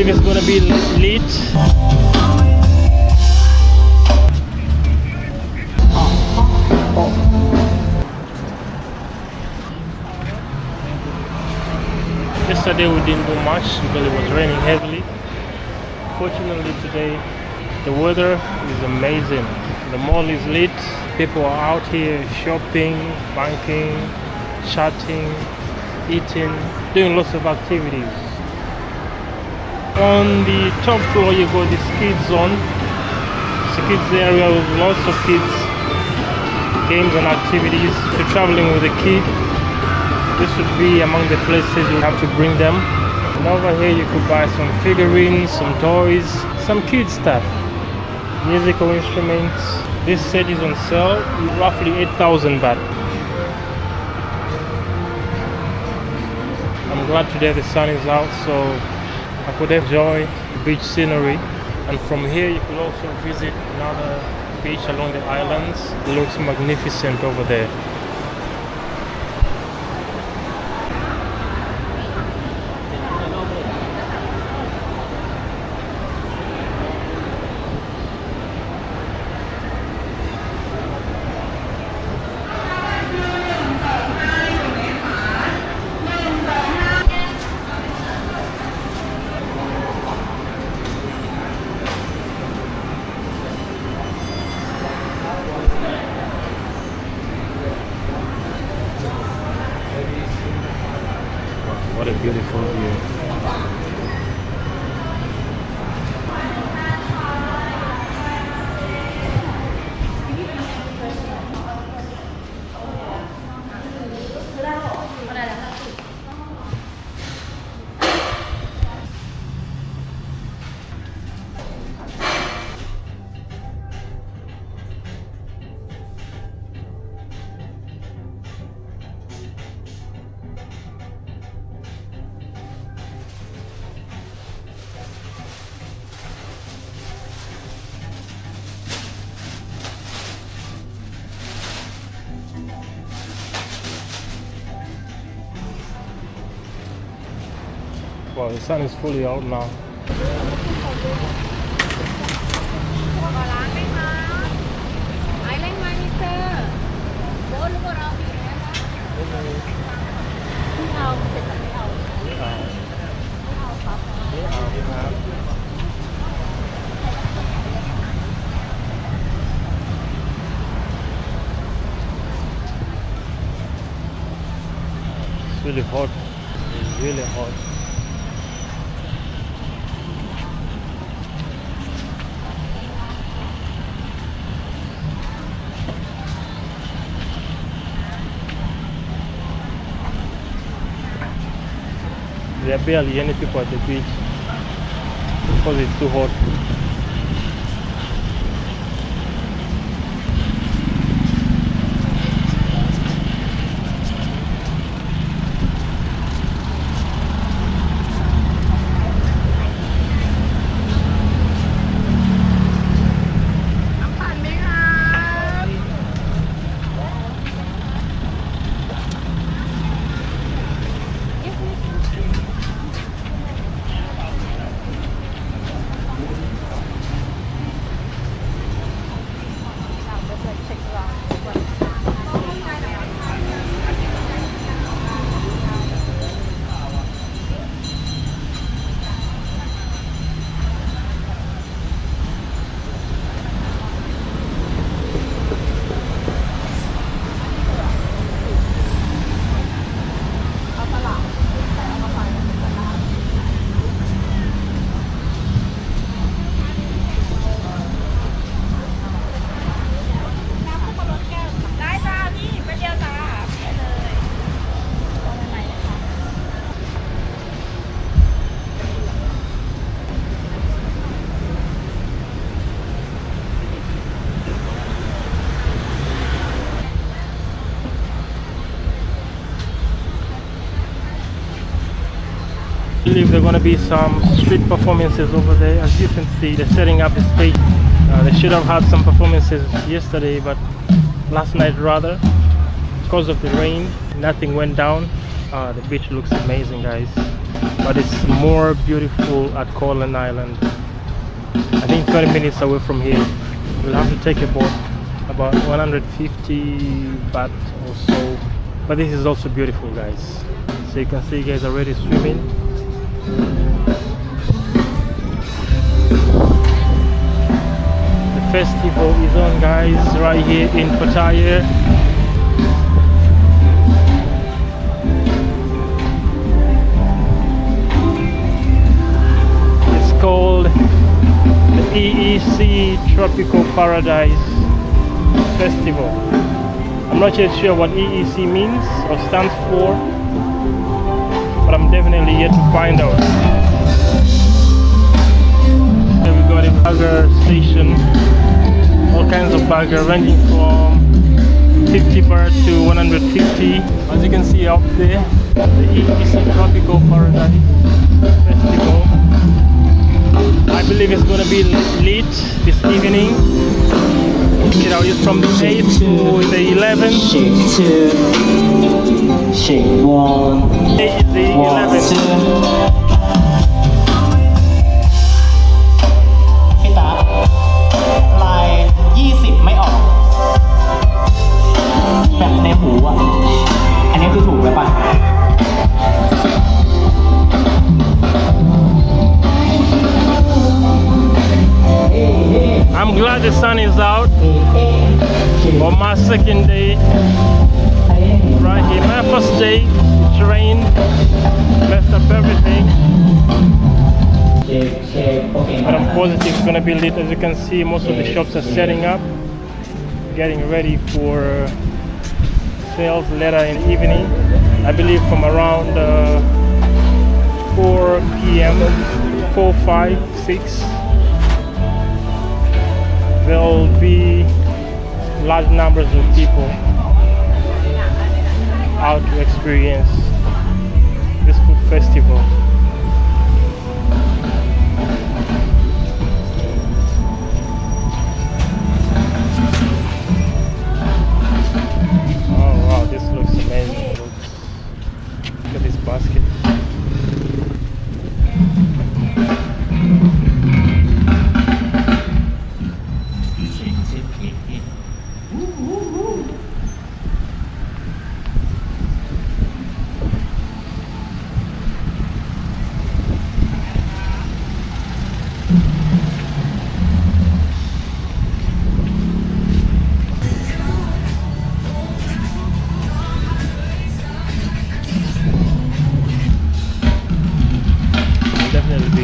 believe it's gonna be lit. Yesterday we didn't do much because it was raining heavily. Fortunately today the weather is amazing. The mall is lit. People are out here shopping, banking, chatting, eating, doing lots of activities. On the top floor you got this kids zone. It's a kids area with lots of kids games and activities. If you're traveling with a kid, this would be among the places you have to bring them. And over here you could buy some figurines, some toys, some kids stuff, musical instruments. This set is on sale, roughly 8,000 baht. I'm glad today the sun is out, so I could enjoy the beach scenery. And from here you could also visit another beach along the islands. It looks magnificent over there. What a beautiful view. Wow, the sun is fully out now. It's really hot. It's really hot. There are barely any people at the beach because it's too hot. I believe there are going to be some street performances over there. As you can see, they're setting up a stage. They should have had some performances yesterday, but last night rather, because of the rain, nothing went down. The beach looks amazing, guys. but it's more beautiful at Kolan Island. I think 20 minutes away from here. We'll have to take a boat, about 150 baht or so. But this is also beautiful, guys. So you can see you guys are already swimming. The festival is on, guys, right here in Pattaya. It's called the EEC Tropical Paradise Festival. I'm not yet sure what EEC means or stands for, but I'm definitely yet to find out. Then we got a burger station, all kinds of burger ranging from 50 baht to 150. As you can see up there, the EEC Tropical Paradise Festival. I believe it's going to be lit this evening. You know, it's from the 8th to the 11th. Shake one. Today is the 11th. พี่ตาลาย20ไม่ออกแบบในหูอ่ะอันนี้คือถูกแล้วป่ะ I'm glad the sun is out on my second day right here. My first day, it rained, messed up everything. But I'm positive it's going to be lit. As you can see, most of the shops are setting up, getting ready for sales later in the evening. I believe from around 4 p.m., 4, 5, 6. There'll be large numbers of people out to experience this food festival. Oh wow, this looks amazing. Look at this basket.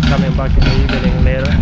Coming back in the evening later.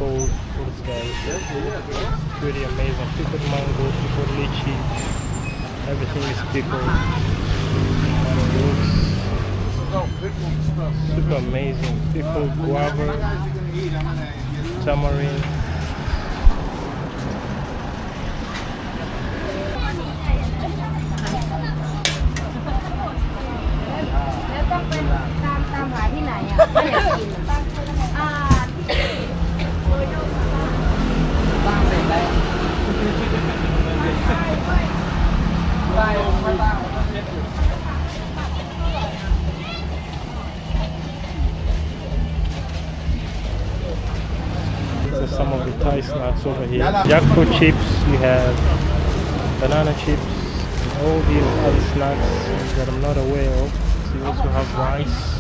pickled fruits, guys. Pretty amazing. Pickled mango, pickled lychee. Everything is pickled. And it looks super amazing. Pickled guava, tamarind.แล้วต้องไปตามหาที่ไหนอ่ะถ้าอยากกินอ่า These are some of the Thai snacks over here. Jackfruit chips, you have banana chips, and all these other snacks that I'm not aware of. So you also have rice.